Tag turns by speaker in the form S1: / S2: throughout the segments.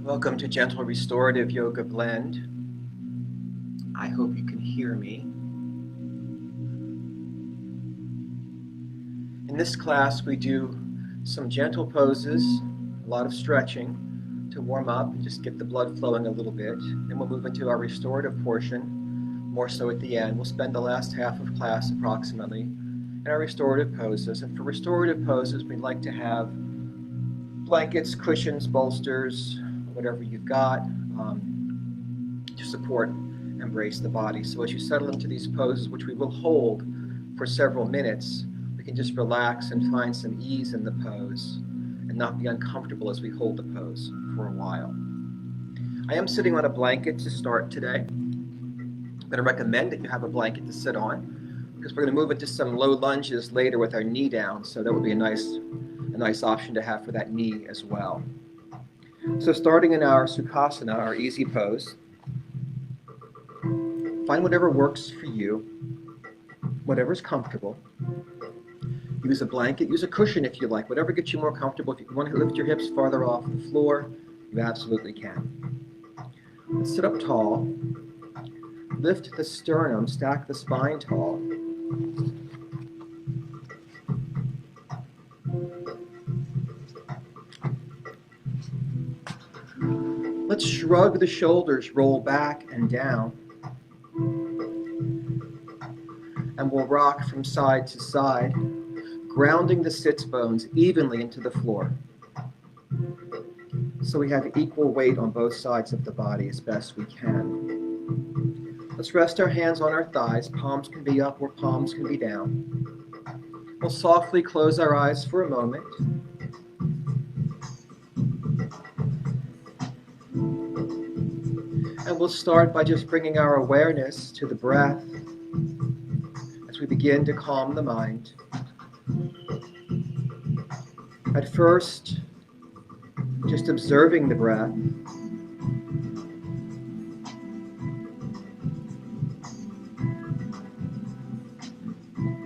S1: Welcome to Gentle Restorative Yoga Blend. I hope you can hear me. In this class, we do some gentle poses, a lot of stretching to warm up and just get the blood flowing a little bit. Then we'll move into our restorative portion, more so at the end. We'll spend the last half of class approximately in our restorative poses. And for restorative poses, we'd like to have blankets, cushions, bolsters, whatever you've got to support and embrace the body. So as you settle into these poses, which we will hold for several minutes, we can just relax and find some ease in the pose and not be uncomfortable as we hold the pose for a while. I am sitting on a blanket to start today. I'm going to recommend that you have a blanket to sit on because we're going to move into some low lunges later with our knee down, so that would be a nice option to have for that knee as well. So starting in our Sukhasana, our easy pose, find whatever works for you, whatever's comfortable. Use a blanket, use a cushion if you like, whatever gets you more comfortable. If you want to lift your hips farther off the floor, you absolutely can. Let's sit up tall, lift the sternum, stack the spine tall. Let's shrug the shoulders, roll back and down. And we'll rock from side to side, grounding the sits bones evenly into the floor. So we have equal weight on both sides of the body as best we can. Let's rest our hands on our thighs. Palms can be up or palms can be down. We'll softly close our eyes for a moment. And we'll start by just bringing our awareness to the breath as we begin to calm the mind. At first, just observing the breath.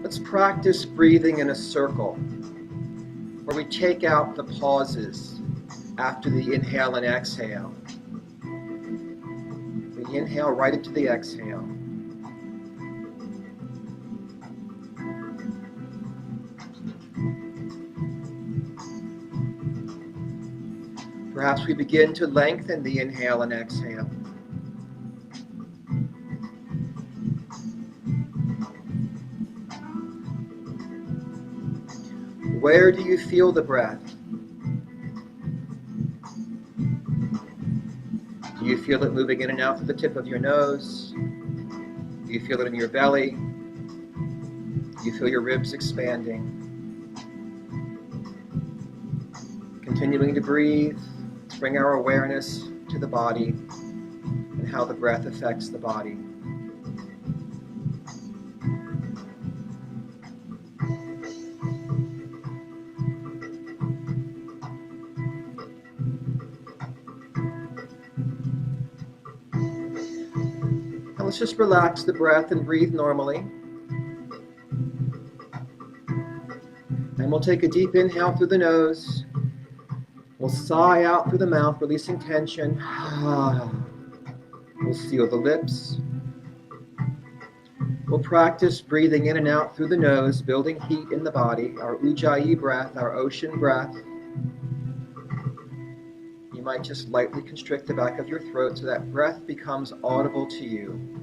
S1: Let's practice breathing in a circle where we take out the pauses after the inhale and exhale. We inhale right into the exhale. Perhaps we begin to lengthen the inhale and exhale. Where do you feel the breath? Do you feel it moving in and out through the tip of your nose? Do you feel it in your belly? Do you feel your ribs expanding? Continuing to breathe, let's bring our awareness to the body and how the breath affects the body. Let's just relax the breath and breathe normally. And we'll take a deep inhale through the nose. We'll sigh out through the mouth, releasing tension. We'll seal the lips. We'll practice breathing in and out through the nose, building heat in the body, our Ujjayi breath, our ocean breath. You might just lightly constrict the back of your throat so that breath becomes audible to you.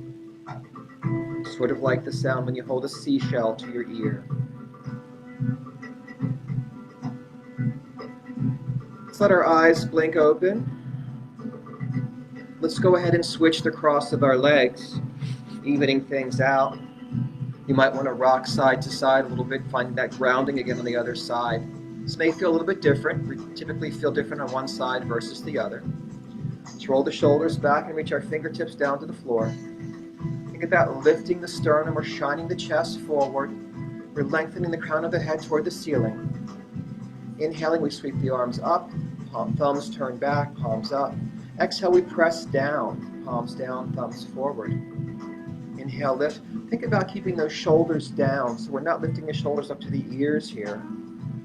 S1: Sort of like the sound when you hold a seashell to your ear. Let's let our eyes blink open. Let's go ahead and switch the cross of our legs, evening things out. You might want to rock side to side a little bit, finding that grounding again on the other side. This may feel a little bit different. We typically feel different on one side versus the other. Let's roll the shoulders back and reach our fingertips down to the floor. Think about lifting the sternum or shining the chest forward. We're lengthening the crown of the head toward the ceiling. Inhaling, we sweep the arms up, thumbs turn back, palms up. Exhale, we press down, palms down, thumbs forward. Inhale, lift. Think about keeping those shoulders down, so we're not lifting the shoulders up to the ears here.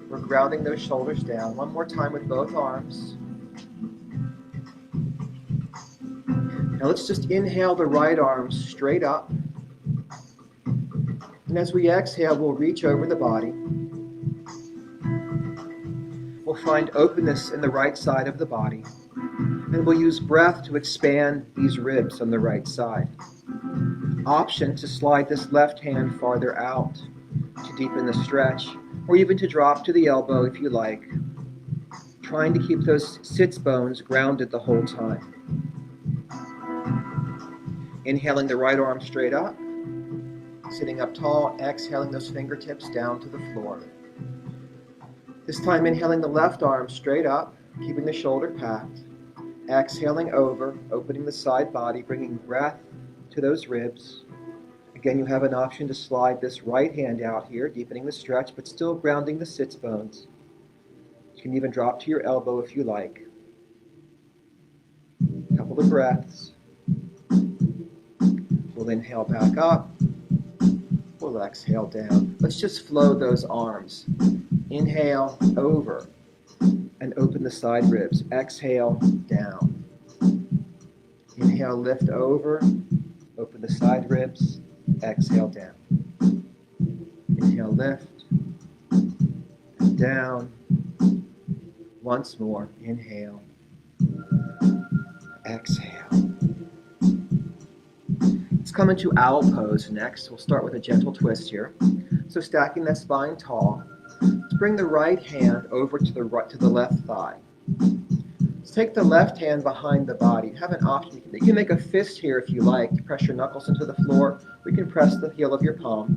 S1: We're grounding those shoulders down. One more time with both arms. Now let's just inhale the right arm straight up. And as we exhale, we'll reach over the body. We'll find openness in the right side of the body. And we'll use breath to expand these ribs on the right side. Option to slide this left hand farther out to deepen the stretch, or even to drop to the elbow if you like, trying to keep those sits bones grounded the whole time. Inhaling the right arm straight up, sitting up tall, exhaling those fingertips down to the floor. This time inhaling the left arm straight up, keeping the shoulder packed. Exhaling over, opening the side body, bringing breath to those ribs. Again, you have an option to slide this right hand out here, deepening the stretch, but still grounding the sits bones. You can even drop to your elbow if you like. A couple of breaths. We'll inhale back up. We'll exhale down. Let's just flow those arms. Inhale, over, and open the side ribs. Exhale, down. Inhale, lift over, open the side ribs. Exhale, down. Inhale, lift, and down. Once more, inhale, exhale. Let's come into owl pose next. We'll start with a gentle twist here. So stacking that spine tall. Let's bring the right hand over to the left thigh. Let's take the left hand behind the body. You have an option. You can make a fist here if you like. Press your knuckles into the floor. We can press the heel of your palm.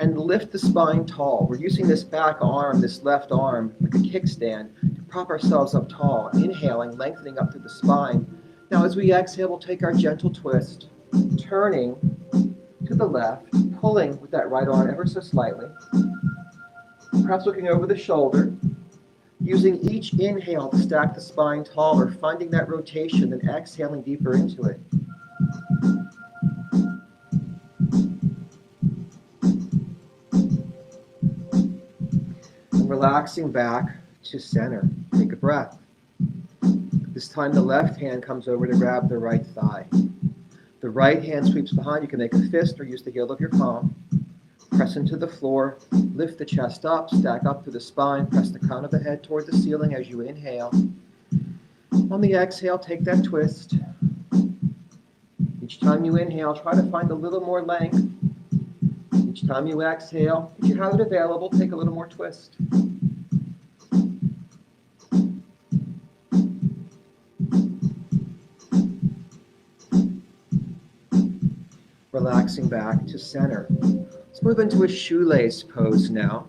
S1: And lift the spine tall. We're using this back arm, this left arm, like a kickstand, to prop ourselves up tall. Inhaling, lengthening up through the spine. Now as we exhale, we'll take our gentle twist, turning to the left, pulling with that right arm ever so slightly. Perhaps looking over the shoulder, using each inhale to stack the spine taller, finding that rotation and exhaling deeper into it. And relaxing back to center. Take a breath. This time the left hand comes over to grab the right thigh. The right hand sweeps behind. You can make a fist or use the heel of your palm. Press into the floor, lift the chest up, stack up through the spine, press the crown of the head toward the ceiling as you inhale. On the exhale, take that twist. Each time you inhale, try to find a little more length. Each time you exhale, if you have it available, take a little more twist. Relaxing back to center. Let's move into a shoelace pose now.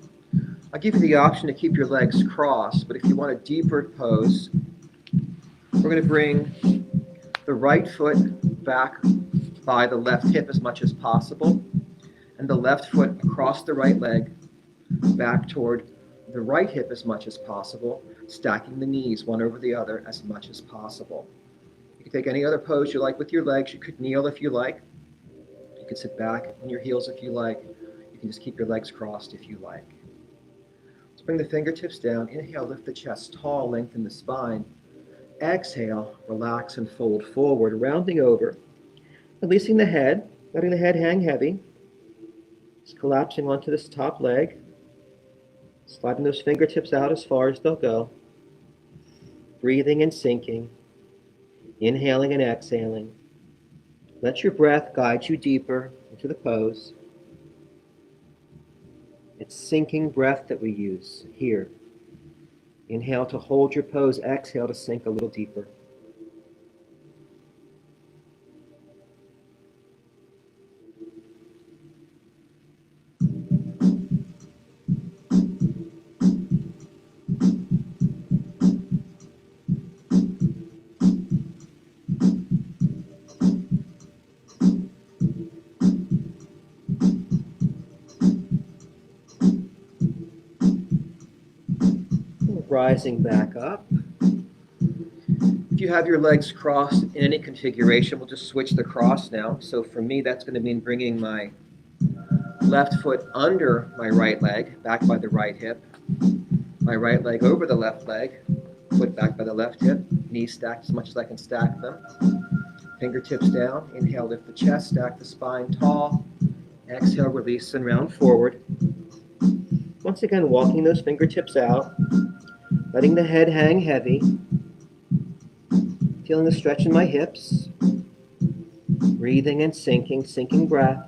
S1: I'll give you the option to keep your legs crossed, but if you want a deeper pose, we're going to bring the right foot back by the left hip as much as possible, and the left foot across the right leg, back toward the right hip as much as possible, stacking the knees one over the other as much as possible. You can take any other pose you like with your legs. You could kneel if you like. You can sit back on your heels if you like. You can just keep your legs crossed if you like. Let's bring the fingertips down. Inhale, lift the chest tall, lengthen the spine. Exhale, relax and fold forward, rounding over, releasing the head, letting the head hang heavy. Just collapsing onto this top leg, sliding those fingertips out as far as they'll go. Breathing and sinking, inhaling and exhaling. Let your breath guide you deeper into the pose. It's sinking breath that we use here. Inhale to hold your pose, exhale to sink a little deeper. Rising back up. If you have your legs crossed in any configuration, we'll just switch the cross now. So for me, that's going to mean bringing my left foot under my right leg, back by the right hip. My right leg over the left leg, foot back by the left hip, knees stacked as much as I can stack them. Fingertips down. Inhale, lift the chest, stack the spine tall. Exhale, release and round forward. Once again, walking those fingertips out, letting the head hang heavy. Feeling the stretch in my hips. Breathing and sinking breath.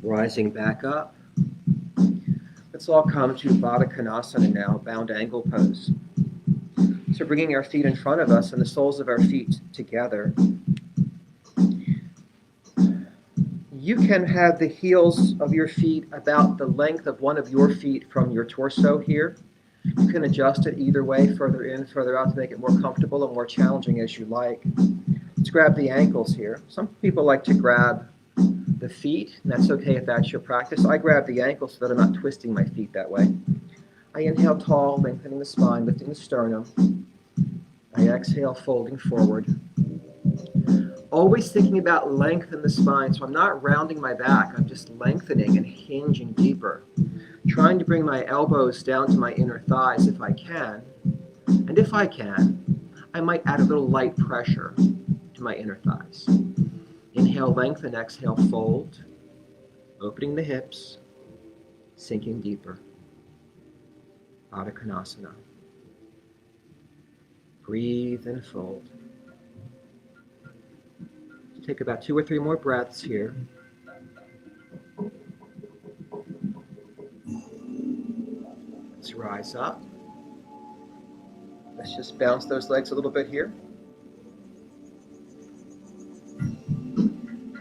S1: Rising back up. Let's all come to Baddha Konasana now, bound angle pose. So bringing our feet in front of us and the soles of our feet together. You can have the heels of your feet about the length of one of your feet from your torso here. You can adjust it either way, further in, further out, to make it more comfortable and more challenging as you like. Let's grab the ankles here. Some people like to grab the feet, and that's okay if that's your practice. I grab the ankles so that I'm not twisting my feet that way. I inhale tall, lengthening the spine, lifting the sternum. I exhale, folding forward. Always thinking about length in the spine, so I'm not rounding my back. I'm just lengthening and hinging deeper. Trying to bring my elbows down to my inner thighs if I can. And if I can, I might add a little light pressure to my inner thighs. Inhale, lengthen, exhale, fold. Opening the hips, sinking deeper. Baddha Konasana. Breathe and fold. Take about 2 or 3 more breaths here. Let's rise up. Let's just bounce those legs a little bit here.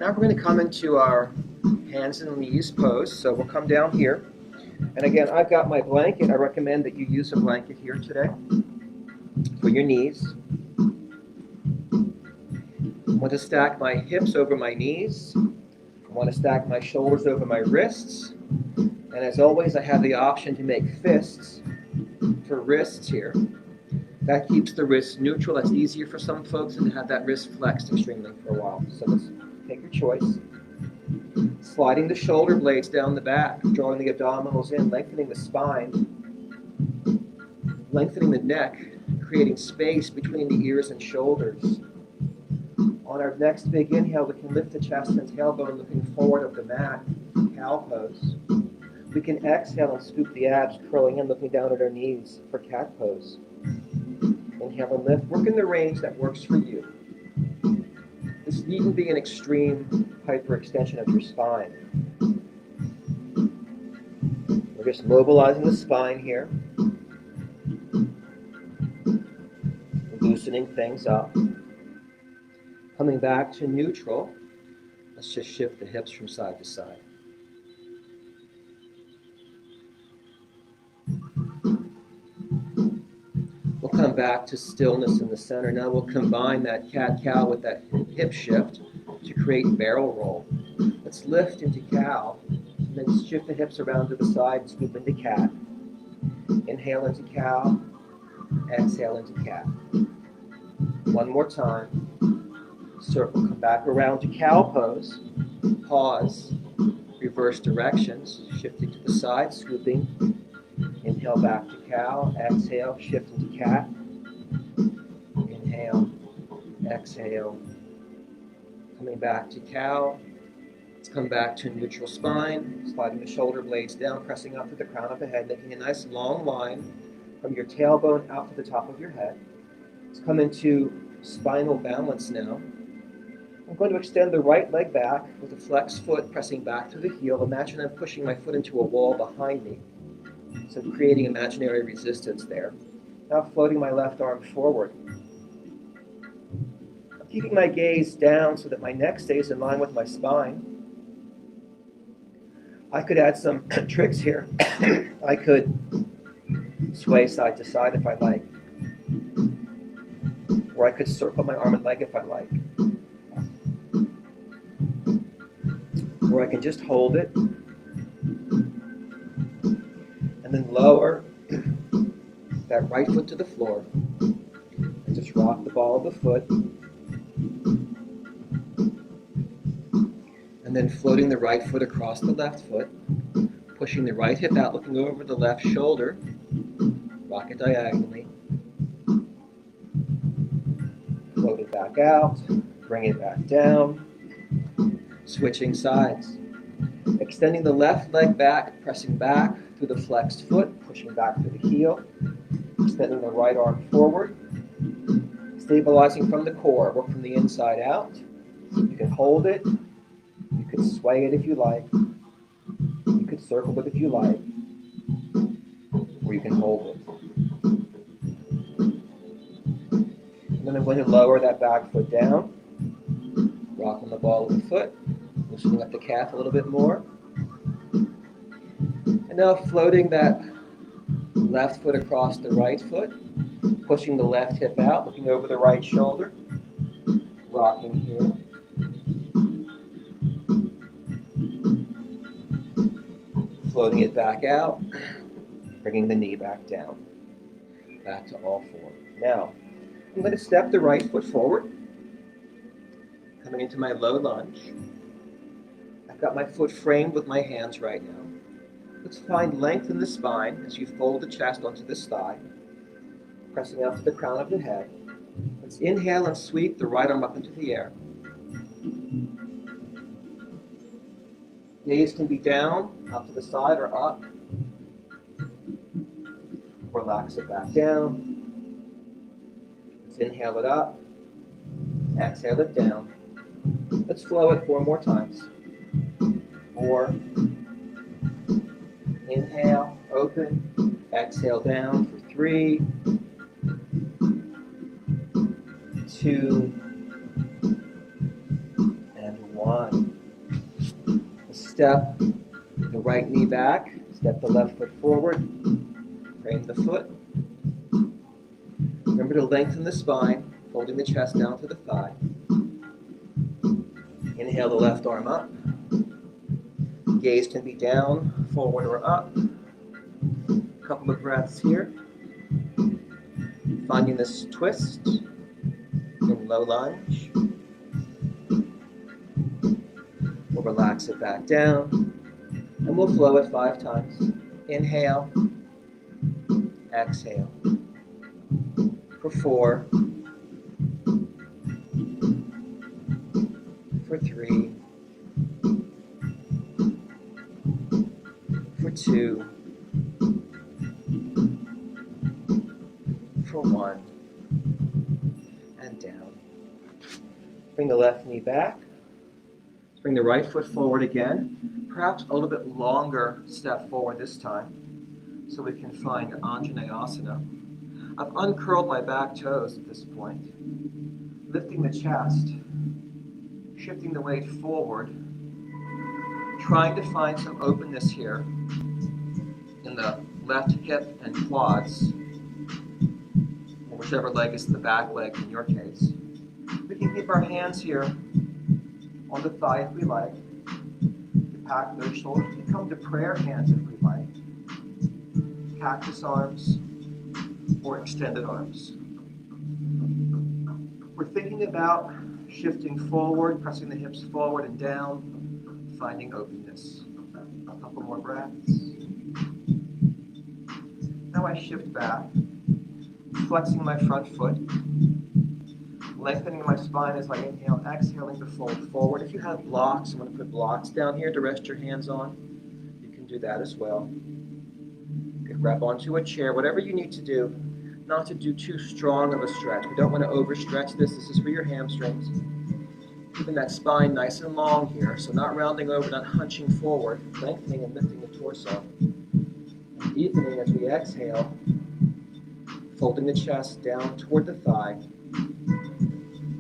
S1: Now we're going to come into our hands and knees pose. So we'll come down here. And again, I've got my blanket. I recommend that you use a blanket here today for your knees. I want to stack my hips over my knees. I want to stack my shoulders over my wrists. And as always, I have the option to make fists for wrists here. That keeps the wrists neutral. That's easier for some folks than to have that wrist flexed extremely for a while. So let's take your choice. Sliding the shoulder blades down the back, drawing the abdominals in, lengthening the spine, lengthening the neck, creating space between the ears and shoulders. On our next big inhale, we can lift the chest and tailbone looking forward of the mat, cow pose. We can exhale and scoop the abs, curling in, looking down at our knees for cat pose. Inhale and lift. Work in the range that works for you. This needn't be an extreme hyperextension of your spine. We're just mobilizing the spine here. Loosening things up. Coming back to neutral, let's just shift the hips from side to side. We'll come back to stillness in the center. Now we'll combine that cat-cow with that hip shift to create barrel roll. Let's lift into cow, and then shift the hips around to the side and scoop into cat. Inhale into cow, exhale into cat. One more time. Circle, come back around to cow pose. Pause, reverse directions, shifting to the side, scooping. Inhale back to cow, exhale, shift into cat. Inhale, exhale. Coming back to cow. Let's come back to neutral spine, sliding the shoulder blades down, pressing up to the crown of the head, making a nice long line from your tailbone out to the top of your head. Let's come into spinal balance now. I'm going to extend the right leg back with a flexed foot pressing back through the heel. Imagine I'm pushing my foot into a wall behind me. So creating imaginary resistance there. Now floating my left arm forward. I'm keeping my gaze down so that my neck stays in line with my spine. I could add some tricks here. I could sway side to side if I like. Or I could circle my arm and leg if I like. or I can just hold it and then lower that right foot to the floor and just rock the ball of the foot, and then floating the right foot across the left foot, pushing the right hip out, looking over the left shoulder, rock it diagonally, float it back out, bring it back down, switching sides. Extending the left leg back, pressing back through the flexed foot, pushing back through the heel, extending the right arm forward, stabilizing from the core, work from the inside out. You can hold it, you can sway it if you like, you could circle it if you like, or you can hold it. And then I'm going to lower that back foot down, rocking the ball of the foot, loosening up the calf a little bit more. And now floating that left foot across the right foot, pushing the left hip out, looking over the right shoulder, rocking here. Floating it back out, bringing the knee back down, back to all four. Now, I'm going to step the right foot forward, coming into my low lunge. I've got my foot framed with my hands right now. Let's find length in the spine as you fold the chest onto this thigh, pressing out to the crown of the head. Let's inhale and sweep the right arm up into the air. Gaze can be down, up to the side, or up. Relax it back down. Let's inhale it up. Exhale it down. Let's flow it 4 more times. 4. Inhale, open. Exhale down for 3, 2, and 1. Step the right knee back. Step the left foot forward. Frame the foot. Remember to lengthen the spine, folding the chest down to the thigh. Inhale the left arm up. Gaze can be down, forward, or up. A couple of breaths here. Finding this twist in low lunge. We'll relax it back down. And we'll flow it 5 times. Inhale. Exhale. For 4. For 3. For 2. For 1. And down. Bring the left knee back. Bring the right foot forward again. Perhaps a little bit longer step forward this time, so we can find Anjaneyasana. I've uncurled my back toes at this point, lifting the chest, shifting the weight forward, trying to find some openness here in the left hip and quads, or whichever leg is the back leg in your case. We can keep our hands here on the thigh if we like. Pack those shoulders. We come to prayer hands if we like. Cactus arms or extended arms. We're thinking about shifting forward, pressing the hips forward and down, finding openness. A couple more breaths. Now I shift back, flexing my front foot, lengthening my spine as I inhale, exhaling to fold forward. If you have blocks, I'm going to put blocks down here to rest your hands on. You can do that as well. You can grab onto a chair, whatever you need to do, not to do too strong of a stretch. We don't want to overstretch this. This is for your hamstrings. Keeping that spine nice and long here, so not rounding over, not hunching forward, lengthening and lifting the torso. And deepening as we exhale, folding the chest down toward the thigh.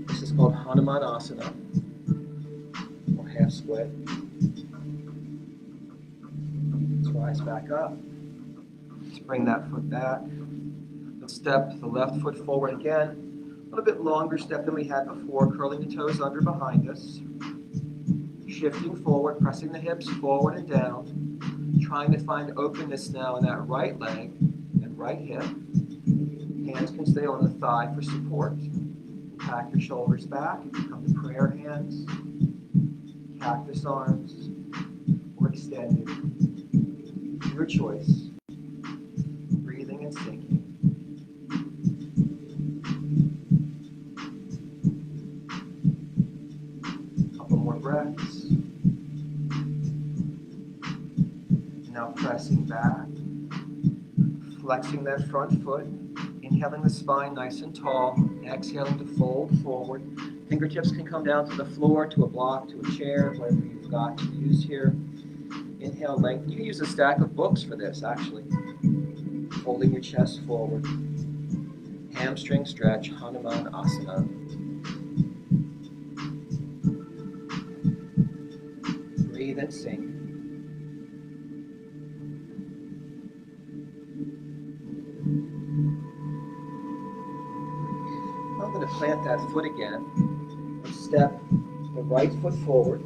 S1: This is called Hanumanasana, or half split. Let's rise back up. Let's bring that foot back. Let's step the left foot forward again. A little bit longer step than we had before, curling the toes under behind us. shifting forward, pressing the hips forward and down, trying to find openness now in that right leg and right hip. Hands can stay on the thigh for support. Pack your shoulders back. Come to prayer hands, cactus arms, or extended. Your choice. Breathing and sinking. Couple more breaths. Now pressing back, flexing that front foot, inhaling the spine nice and tall, exhaling to fold forward. Fingertips can come down to the floor, to a block, to a chair, whatever you've got to use here. Inhale, lengthen. You can use a stack of books for this, actually. Holding your chest forward. Hamstring stretch, Hanuman Asana. Breathe and sink. I'm going to plant that foot again and step the right foot forward,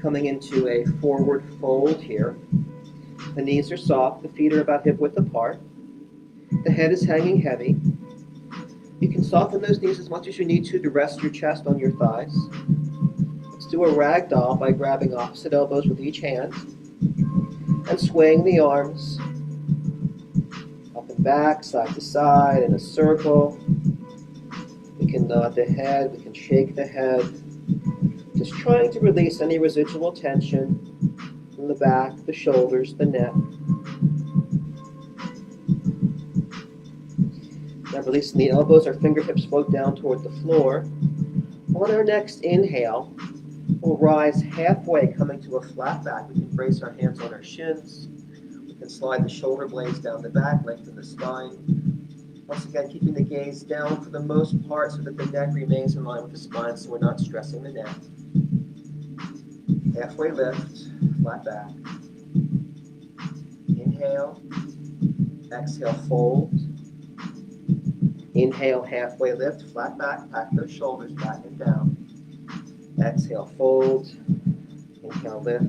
S1: coming into a forward fold here. The knees are soft, the feet are about hip width apart. The head is hanging heavy. You can soften those knees as much as you need to rest your chest on your thighs. Let's do a ragdoll by grabbing opposite elbows with each hand and swaying the arms up and back, side to side in a circle. We can nod the head, we can shake the head, just trying to release any residual tension from the back, the shoulders, the neck. Now releasing the elbows, our fingertips float down toward the floor. On our next inhale, we'll rise halfway, coming to a flat back. We can brace our hands on our shins. We can slide the shoulder blades down the back, lengthen the spine. Once again, keeping the gaze down for the most part so that the neck remains in line with the spine so we're not stressing the neck. Halfway lift, flat back. Inhale, exhale, fold. Inhale, halfway lift, flat back, pack those shoulders back and down. Exhale, fold. Inhale, lift.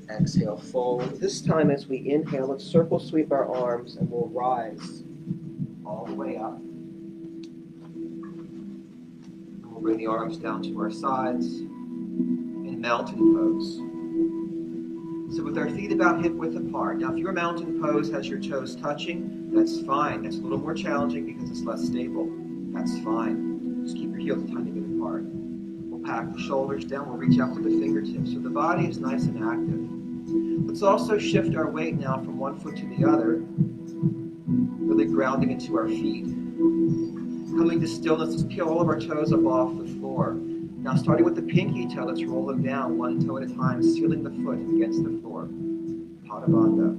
S1: Exhale, fold. This time as we inhale, let's circle sweep our arms and we'll rise all the way up. We'll bring the arms down to our sides in mountain pose. So with our feet about hip width apart. Now if your mountain pose has your toes touching, that's fine. That's a little more challenging because it's less stable. That's fine. Just keep your heels a tiny bit apart. We'll pack the shoulders down. We'll reach out to the fingertips so the body is nice and active. Let's also shift our weight now from one foot to the other, really grounding into our feet. Coming to stillness, let's peel all of our toes up off the floor. Now starting with the pinky toe, let's roll them down one toe at a time, sealing the foot against the floor. Pada Bandha.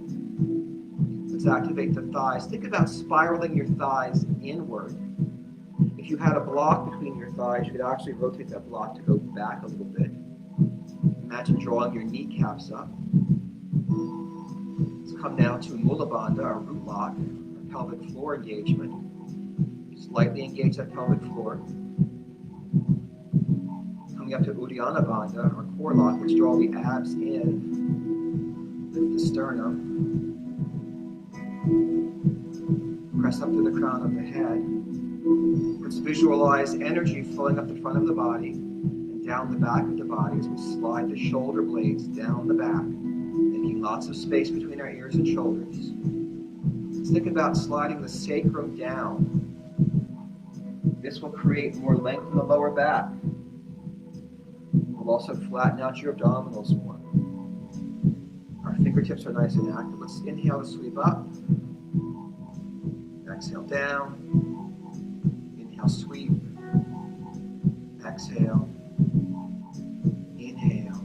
S1: Let's activate the thighs. Think about spiraling your thighs inward. If you had a block between your thighs, you could actually rotate that block to go back a little bit. Imagine drawing your kneecaps up. Let's come now to Mula Bandha, our root lock, our pelvic floor engagement. Just lightly engage that pelvic floor. Coming up to Uddiyana Bandha, our core lock. Let's draw the abs in. Lift the sternum. Press up to the crown of the head. Let's visualize energy flowing up the front of the body and down the back of the body as we slide the shoulder blades down the back, making lots of space between our ears and shoulders. Let's think about sliding the sacrum down. This will create more length in the lower back. We'll also flatten out your abdominals more. Our fingertips are nice and active. Let's inhale to sweep up. Exhale down. Inhale, sweep. Exhale. Inhale.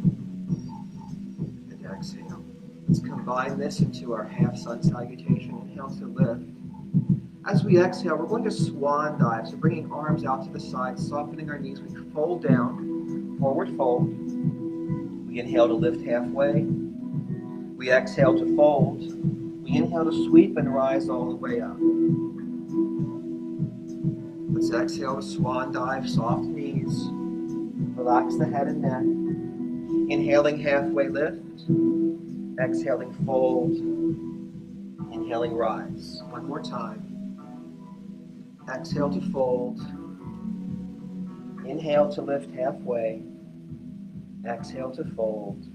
S1: And exhale. Let's combine this into our half sun salutation. Inhale to lift. As we exhale, we're going to swan dive. So bringing arms out to the side, softening our knees. We fold down, forward fold. We inhale to lift halfway. We exhale to fold. We inhale to sweep and rise all the way up. Let's exhale to swan dive, soft knees. Relax the head and neck. Inhaling, halfway lift. Exhaling, fold. Inhaling, rise. One more time. Exhale to fold. Inhale to lift halfway. Exhale to fold.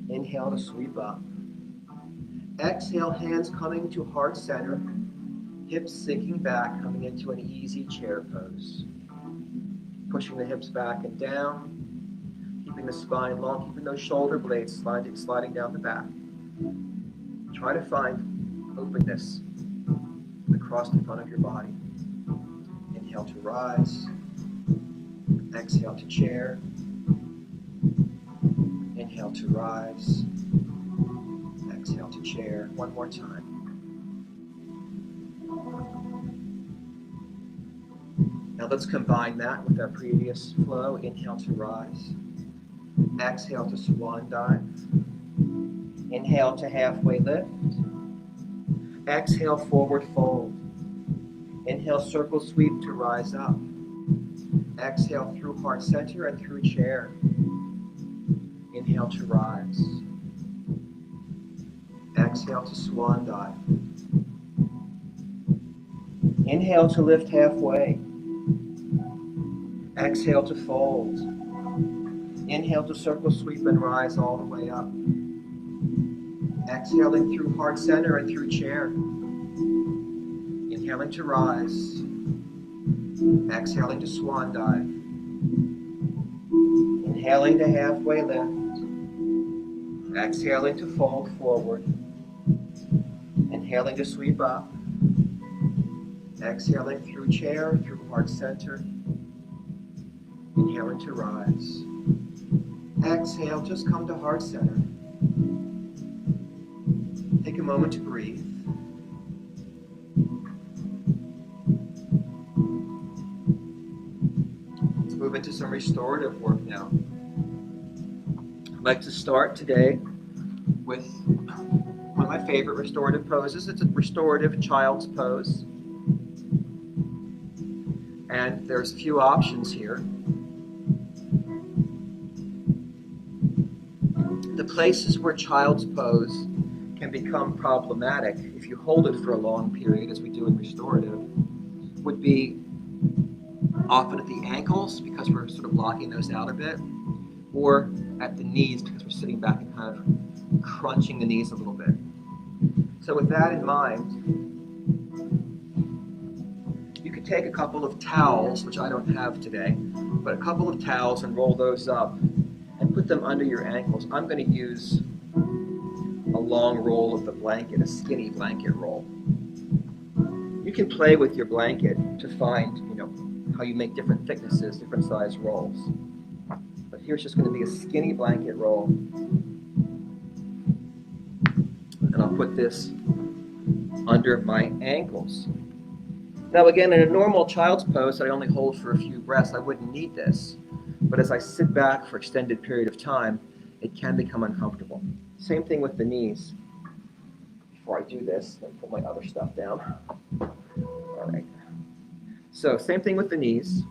S1: Inhale to sweep up. Exhale, hands coming to heart center. Hips sinking back, coming into an easy chair pose. Pushing the hips back and down. Keeping the spine long, keeping those shoulder blades sliding down the back. Try to find openness across the front of your body. Inhale to rise. Exhale to chair. Inhale to rise. Exhale to chair. One more time. Now let's combine that with our previous flow. Inhale to rise. Exhale to swan dive. Inhale to halfway lift. Exhale, forward fold. Inhale, circle sweep to rise up. Exhale through heart center and through chair. Inhale to rise. Exhale to swan dive. Inhale to lift halfway. Exhale to fold. Inhale to circle sweep and rise all the way up. Exhaling through heart center and through chair. Inhaling to rise. Exhaling to swan dive. Inhaling to halfway lift. Exhaling to fold forward. Inhaling to sweep up. Exhaling through chair, through heart center. Inhaling to rise. Exhale, just come to heart center. Take a moment to breathe. Let's move into some restorative work now. I'd like to start today with one of my favorite restorative poses. It's a restorative child's pose. And there's a few options here. The places where child's pose can become problematic if you hold it for a long period, as we do in restorative, would be often at the ankles, because we're sort of blocking those out a bit, or at the knees, because we're sitting back and kind of crunching the knees a little bit. So with that in mind, you could take a couple of towels, which I don't have today, but a couple of towels and roll those up and put them under your ankles. I'm going to use a long roll of the blanket, a skinny blanket roll. You can play with your blanket to find, how you make different thicknesses, different size rolls. But here's just going to be a skinny blanket roll. And I'll put this under my ankles. Now again, in a normal child's pose that I only hold for a few breaths, I wouldn't need this. But as I sit back for an extended period of time, it can become uncomfortable. Same thing with the knees. Before I do this, let me put my other stuff down. All right. So same thing with the knees.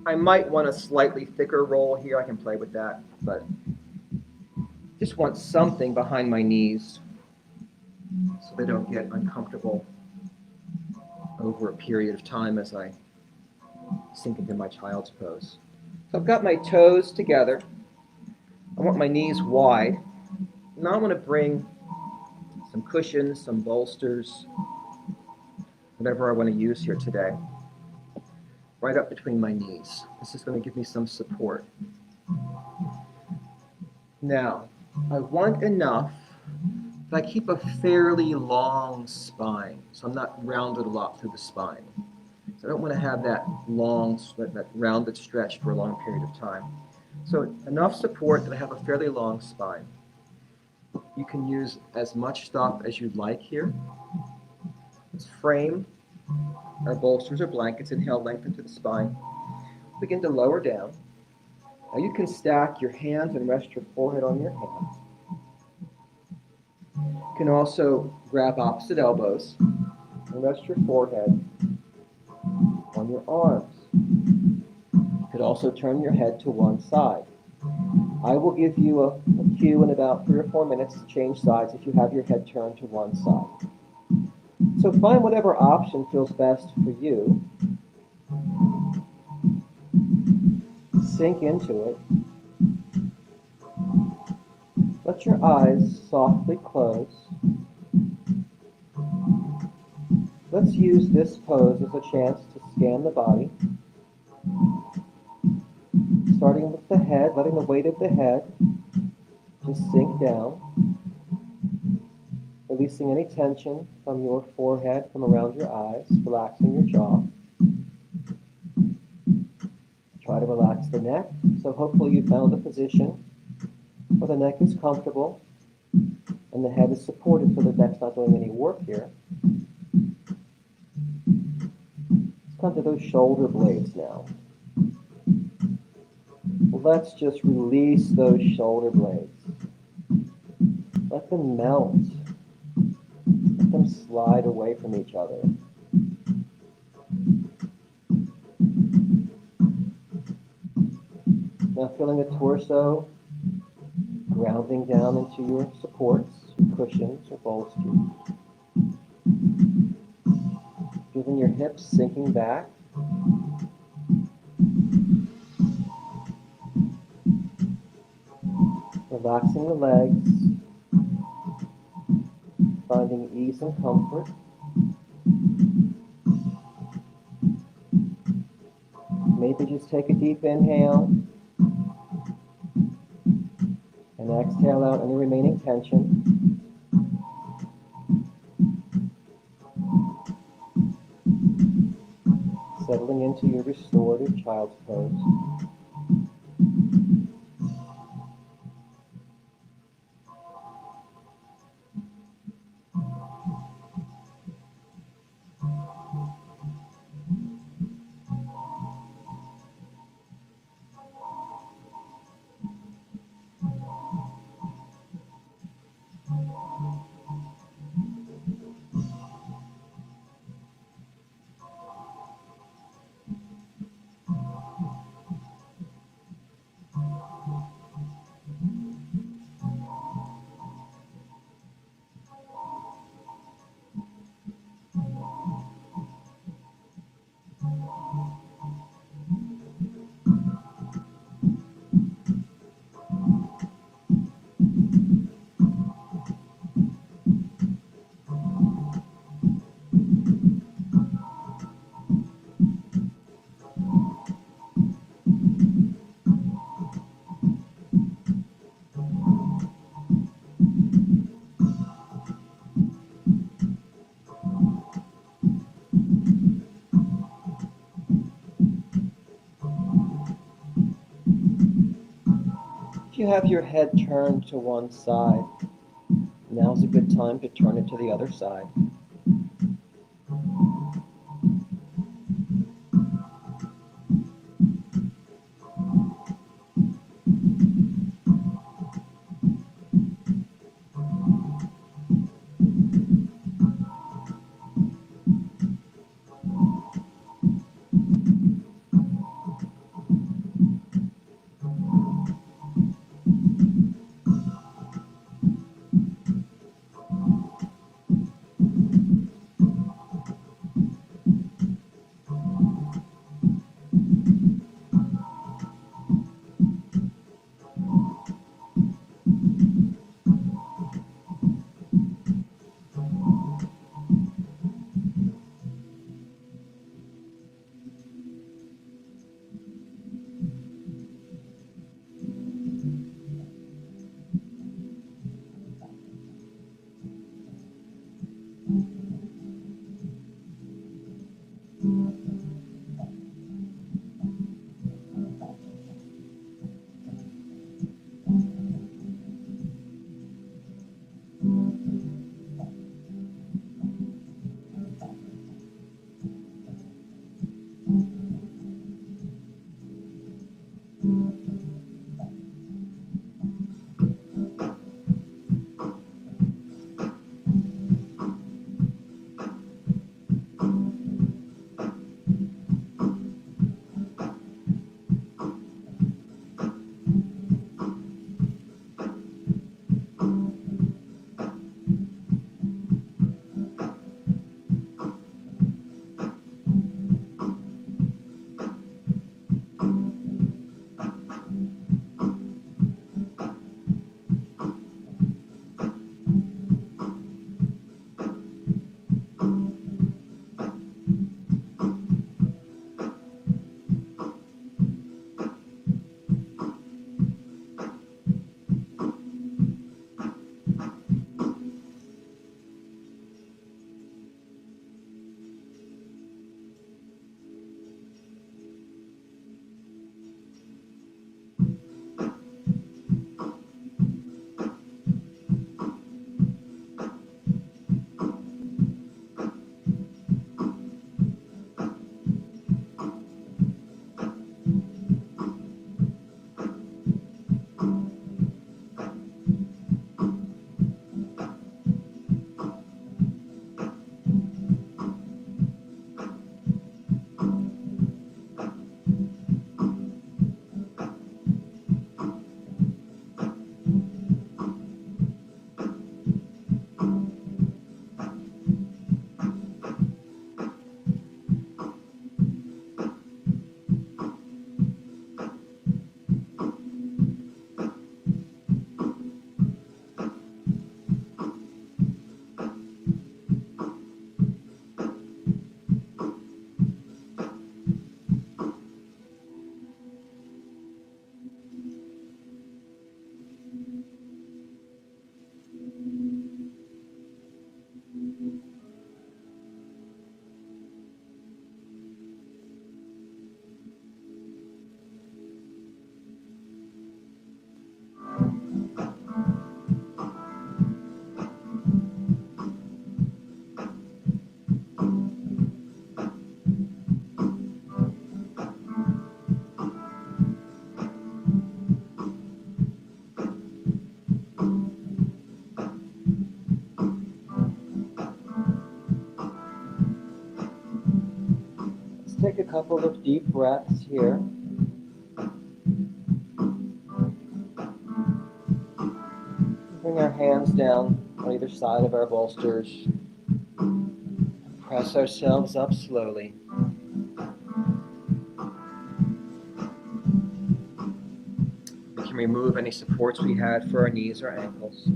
S1: I might want a slightly thicker roll here. I can play with that, but just want something behind my knees so they don't get uncomfortable over a period of time as I sink into my child's pose. So I've got my toes together. I want my knees wide. Now I want to bring some cushions, some bolsters, whatever I want to use here today, right up between my knees. This is going to give me some support. Now, I want enough that I keep a fairly long spine, so I'm not rounded a lot through the spine. So I don't want to have that long, that rounded stretch for a long period of time. So enough support that I have a fairly long spine. You can use as much stuff as you'd like here. Let's frame our bolsters or blankets. Inhale, lengthen to the spine. Begin to lower down. Now you can stack your hands and rest your forehead on your hands. You can also grab opposite elbows and rest your forehead on your arms. You can could also turn your head to one side. I will give you a cue in about 3 or 4 minutes to change sides if you have your head turned to one side. So find whatever option feels best for you. Sink into it. Let your eyes softly close. Let's use this pose as a chance to scan the body. Starting with the head, letting the weight of the head just sink down. Releasing any tension from your forehead, from around your eyes, relaxing your jaw. Try to relax the neck. So hopefully you found a position where the neck is comfortable and the head is supported so the neck's not doing any work here. Let's come to those shoulder blades now. Let's just release those shoulder blades. Let them melt. Let them slide away from each other. Now feeling the torso grounding down into your supports, your cushions, or bolsters. Feeling your hips sinking back. Relaxing the legs. Finding ease and comfort. Maybe just take a deep inhale and exhale out any remaining tension. Settling into your restorative child's pose. If you have your head turned to one side, now's a good time to turn it to the other side. couple of deep breaths here. Bring our hands down on either side of our bolsters. Press ourselves up slowly. We can remove any supports we had for our knees or ankles.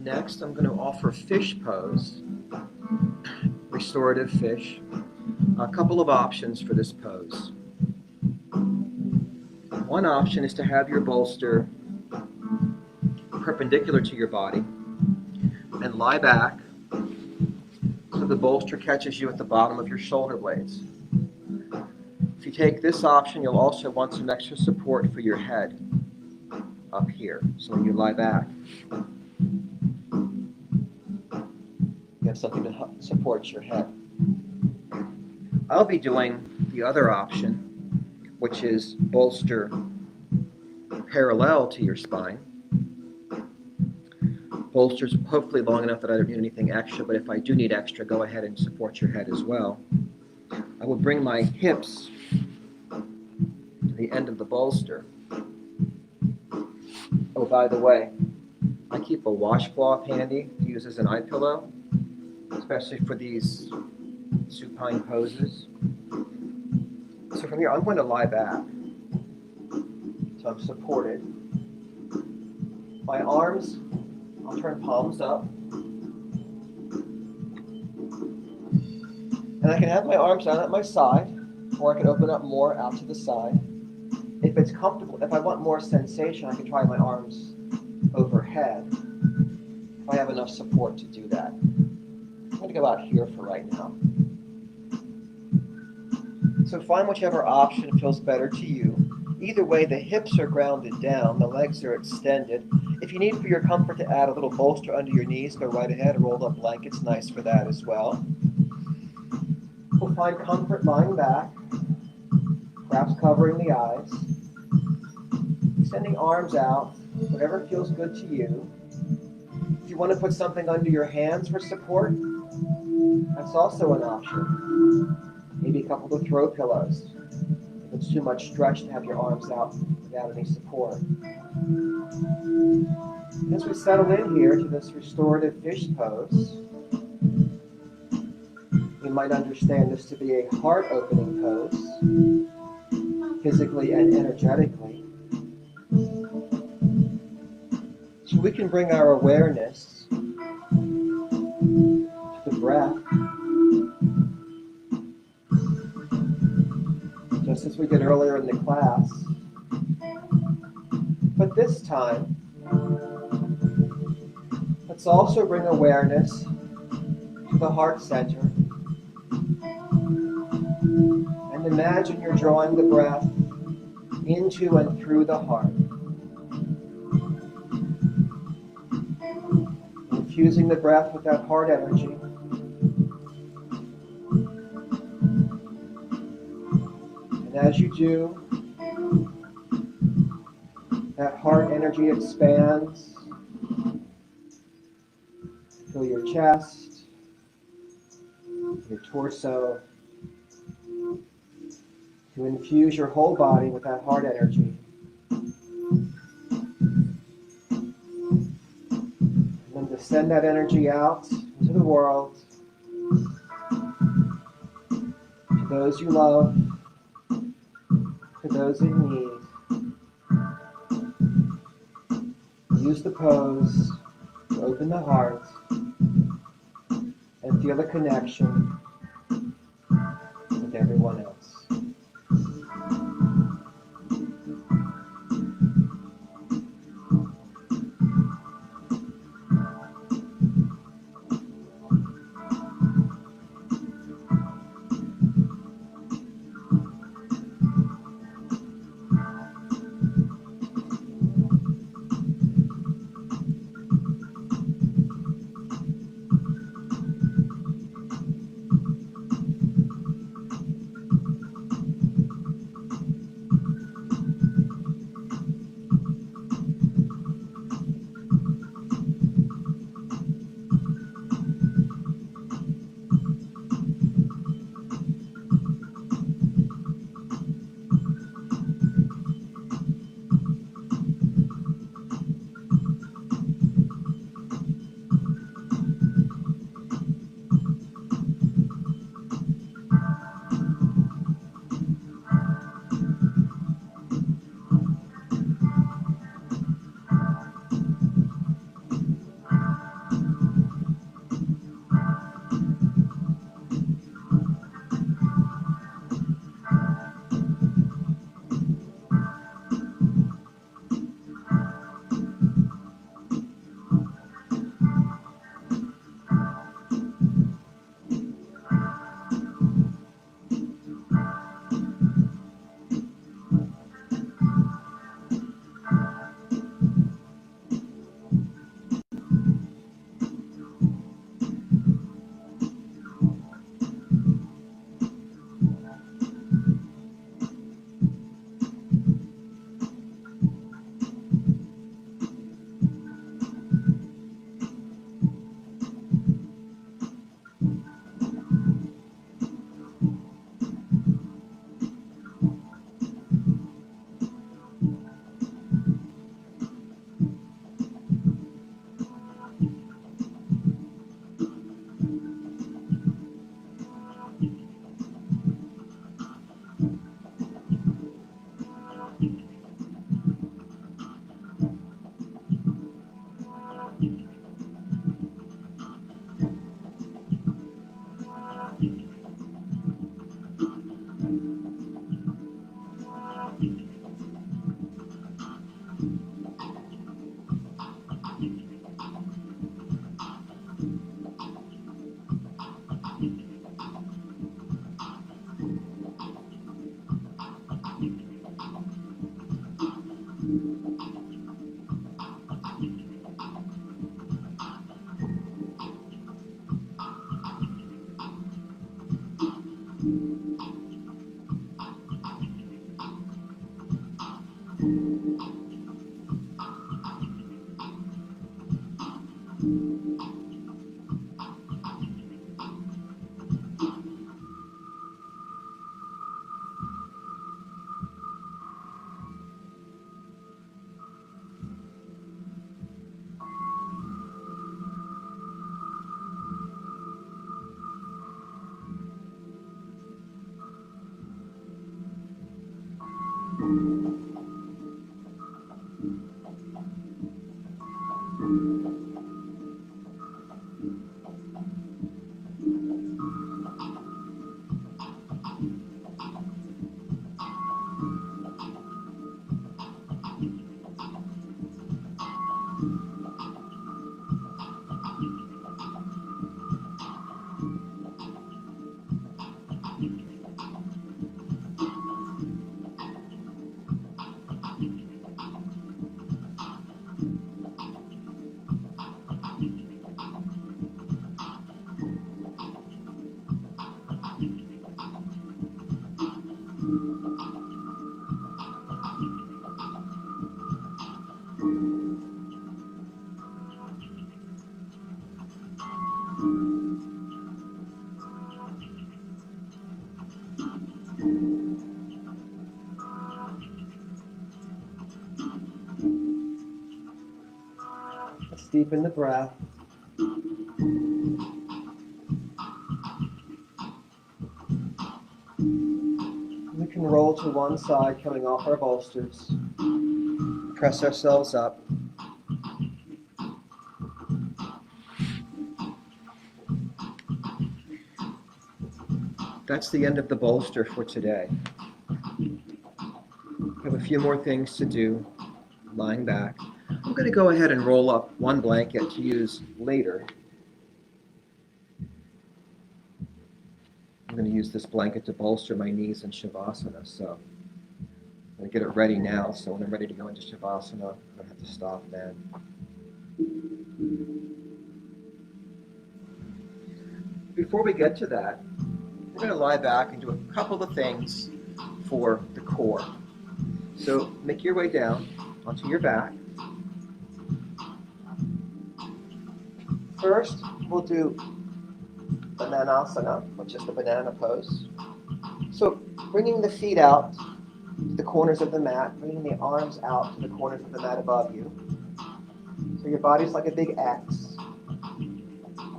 S1: Next, I'm going to offer fish pose, restorative fish. A couple of options for this pose. One option is to have your bolster perpendicular to your body and lie back so the bolster catches you at the bottom of your shoulder blades. If you take this option, you'll also want some extra support for your head up here. So when you lie back, you have something to support your head. I'll be doing the other option, which is bolster parallel to your spine. Bolsters hopefully long enough that I don't need anything extra, but if I do need extra, go ahead and support your head as well. I will bring my hips to the end of the bolster. Oh, by the way, I keep a washcloth handy to use as an eye pillow, especially for these supine poses. So from here, I'm going to lie back. So I'm supported. My arms, I'll turn palms up. And I can have my arms down at my side, or I can open up more out to the side. If it's comfortable, if I want more sensation, I can try my arms overhead, if I have enough support to do that. I'm going to go out here for right now. So find whichever option feels better to you. Either way, the hips are grounded down, the legs are extended. If you need for your comfort to add a little bolster under your knees, go right ahead. A rolled up blanket's nice for that as well. We'll find comfort lying back, perhaps covering the eyes. Extending arms out, whatever feels good to you. If you want to put something under your hands for support, that's also an option. Maybe a couple of throw pillows. If it's too much stretch to have your arms out without any support. As we settle in here to this restorative fish pose, you might understand this to be a heart-opening pose, physically and energetically. So we can bring our awareness to the breath, just as we did earlier in the class. But this time, let's also bring awareness to the heart center. And imagine you're drawing the breath into and through the heart. Infusing the breath with that heart energy. And as you do, that heart energy expands. Fill your chest, your torso, to infuse your whole body with that heart energy. And then to send that energy out into the world, to those you love, to those in need. Use the pose to open the heart and feel the connection with everyone else. Let's deepen the breath. We can roll to one side, coming off our bolsters. Press ourselves up. That's the end of the bolster for today. We have a few more things to do, lying back. I'm going to go ahead and roll up one blanket to use later. I'm going to use this blanket to bolster my knees in Shavasana, so I'm going to get it ready now, so when I'm ready to go into Shavasana, I don't have to stop then. Before we get to that, we're going to lie back and do a couple of things for the core. So make your way down onto your back. First, we'll do Bananasana, which is the banana pose. So bringing the feet out to the corners of the mat, bringing the arms out to the corners of the mat above you. So your body's like a big X.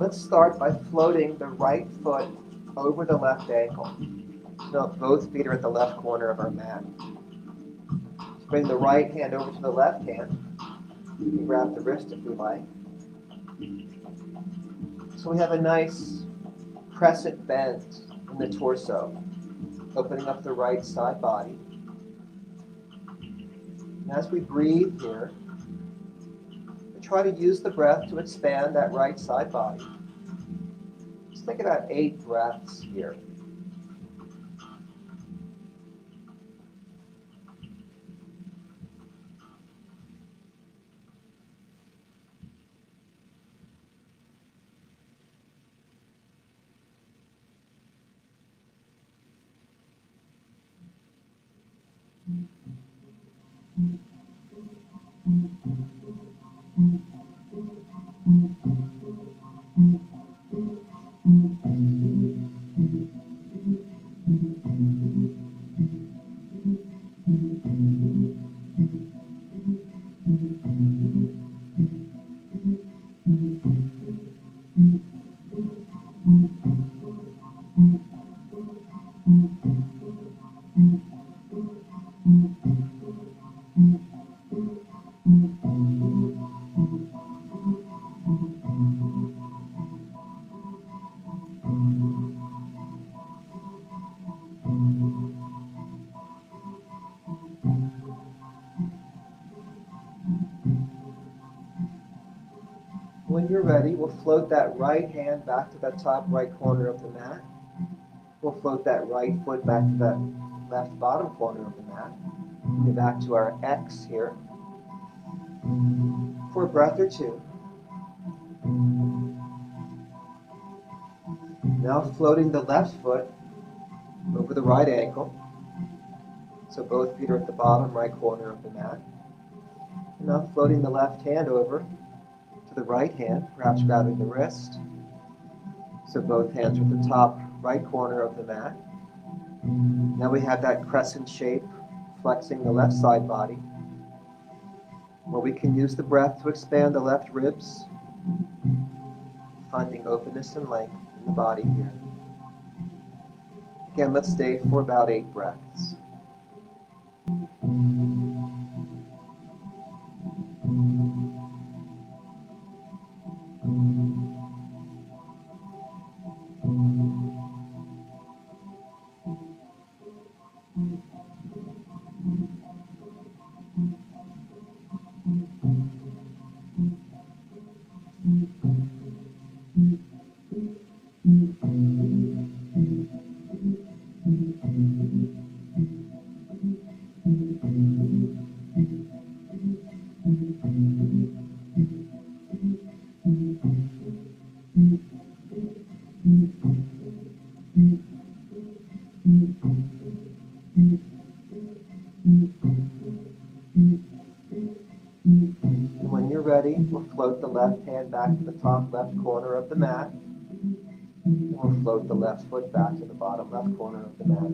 S1: Let's start by floating the right foot over the left ankle. So both feet are at the left corner of our mat. So bring the right hand over to the left hand. You can grab the wrist if you like. So we have a nice crescent bend in the torso, opening up the right side body. And as we breathe here, we try to use the breath to expand that right side body. Let's take about 8 breaths here. When you're ready, we'll float that right hand back to that top right corner of the mat. We'll float that right foot back to that left bottom corner of the mat. We'll get back to our X here for a breath or two. Now floating the left foot over the right ankle. So both feet are at the bottom right corner of the mat. And now floating the left hand over to to the right hand, perhaps grabbing the wrist. So both hands are at the top right corner of the mat. Now we have that crescent shape, flexing the left side body, where we can use the breath to expand the left ribs, finding openness and length in the body here. Again, let's stay for about 8 breaths. And when you're ready, we'll float the left hand back to the top left corner of the mat. And we'll float the left foot back to the bottom left corner of the mat.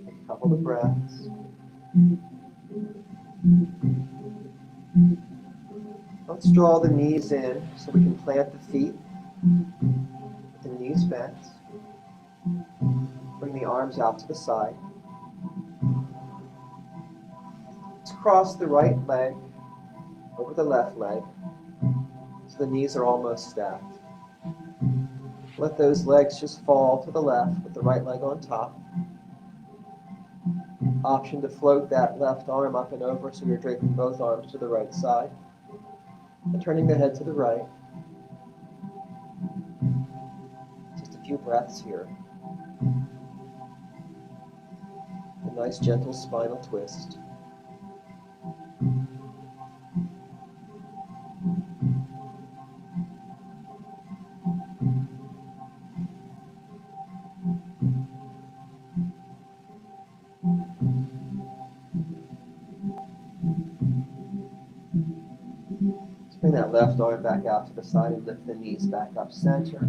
S1: Take a couple of breaths. Let's draw the knees in so we can plant the feet with the knees bent. Bring the arms out to the side. Let's cross the right leg over the left leg so the knees are almost stacked. Let those legs just fall to the left with the right leg on top. Option to float that left arm up and over so you're draping both arms to the right side and turning the head to the right. Just a few breaths here. A nice gentle spinal twist. Bring that left arm back out to the side and lift the knees back up center.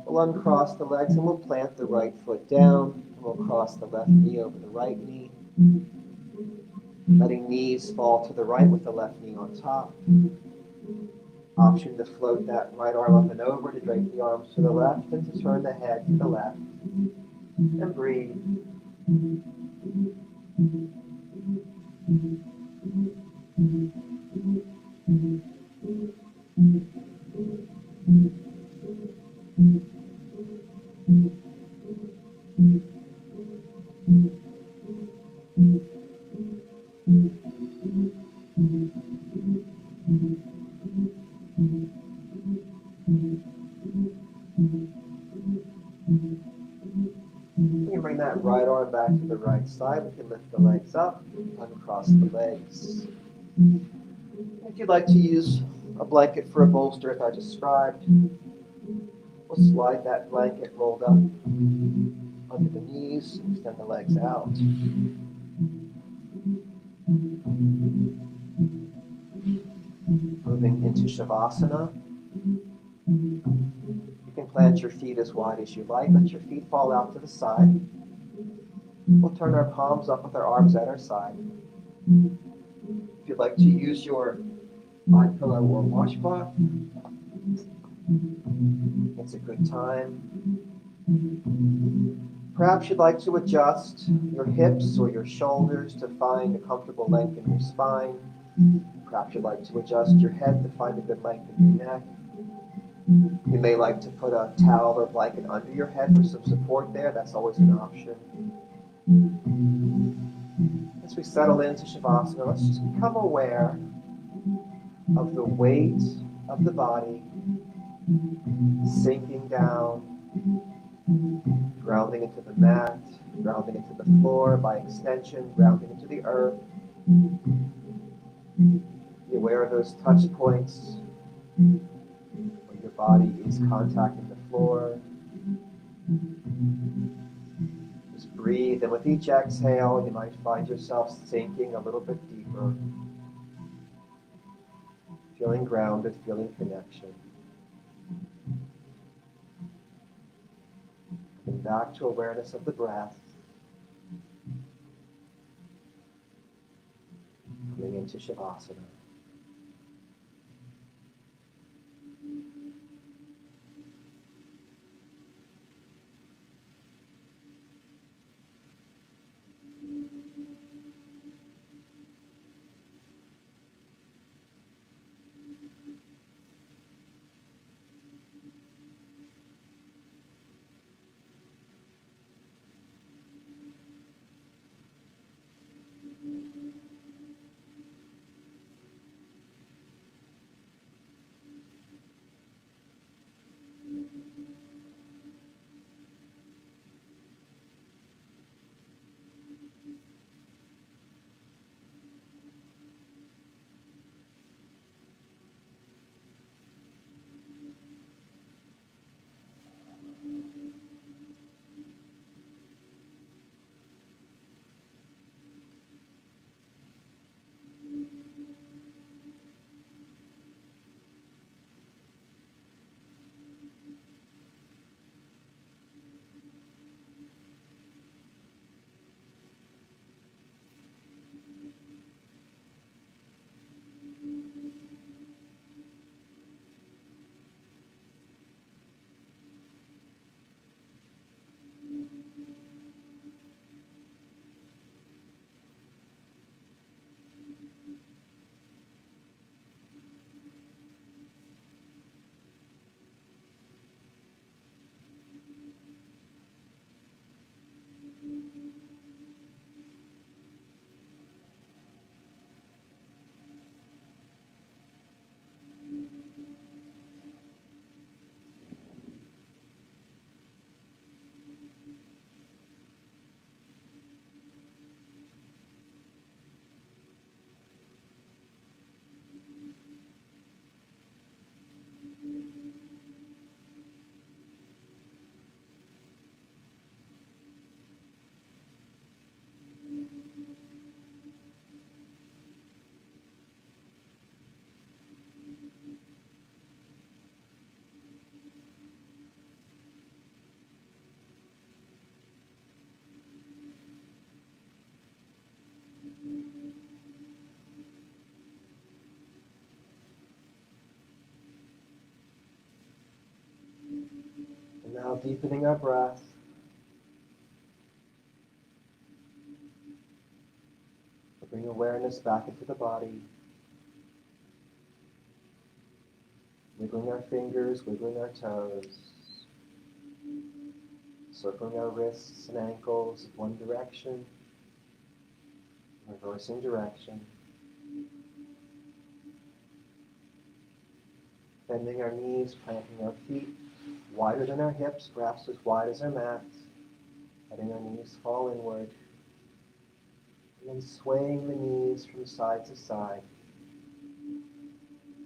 S1: We'll uncross the legs and we'll plant the right foot down. And we'll cross the left knee over the right knee. Letting knees fall to the right with the left knee on top. Option to float that right arm up and over to drape the arms to the left and to turn the head to the left. And breathe. You bring that right arm back to the right side. We can lift the legs up, uncross the legs. If you'd like to use a blanket for a bolster, as I described, we'll slide that blanket rolled up under the knees, extend the legs out. Moving into Shavasana. You can plant your feet as wide as you like. Let your feet fall out to the side. We'll turn our palms up with our arms at our side. If you'd like to use your eye pillow or washcloth, it's a good time. Perhaps you'd like to adjust your hips or your shoulders to find a comfortable length in your spine. Perhaps you'd like to adjust your head to find a good length in your neck. You may like to put a towel or blanket under your head for some support there. That's always an option. As we settle into Shavasana, let's just become aware of the weight of the body sinking down, grounding into the mat, grounding into the floor, by extension, grounding into the earth. Be aware of those touch points where your body is contacting the floor. Just breathe, and with each exhale, you might find yourself sinking a little bit deeper. Feeling grounded, feeling connection. Coming back to awareness of the breath. Coming into Shavasana. And now deepening our breath. Bring awareness back into the body. Wiggling our fingers, wiggling our toes. Circling our wrists and ankles one direction. Reversing direction. Bending our knees, planting our feet wider than our hips, perhaps as wide as our mats. Letting our knees fall inward. And then swaying the knees from side to side.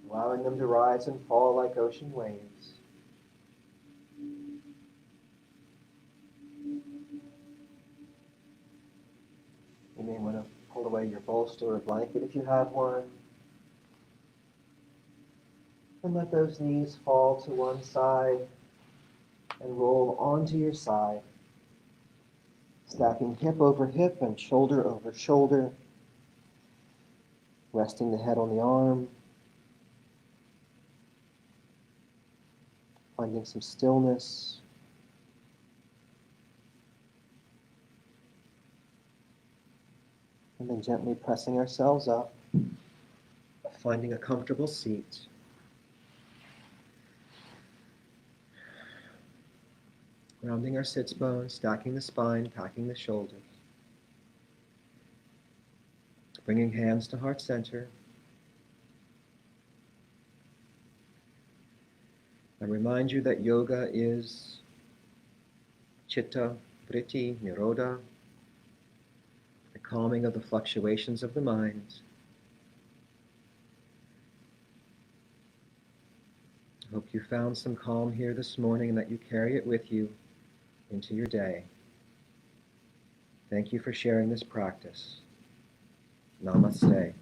S1: Allowing them to rise and fall like ocean waves. You may want to pull away your bolster or blanket if you have one. And let those knees fall to one side and roll onto your side. Stacking hip over hip and shoulder over shoulder. Resting the head on the arm. Finding some stillness. And then gently pressing ourselves up. Finding a comfortable seat. Rounding our sits bones, stacking the spine, packing the shoulders. Bringing hands to heart center. I remind you that yoga is chitta, vritti, nirodha, the calming of the fluctuations of the mind. I hope you found some calm here this morning and that you carry it with you into your day. Thank you for sharing this practice. Namaste.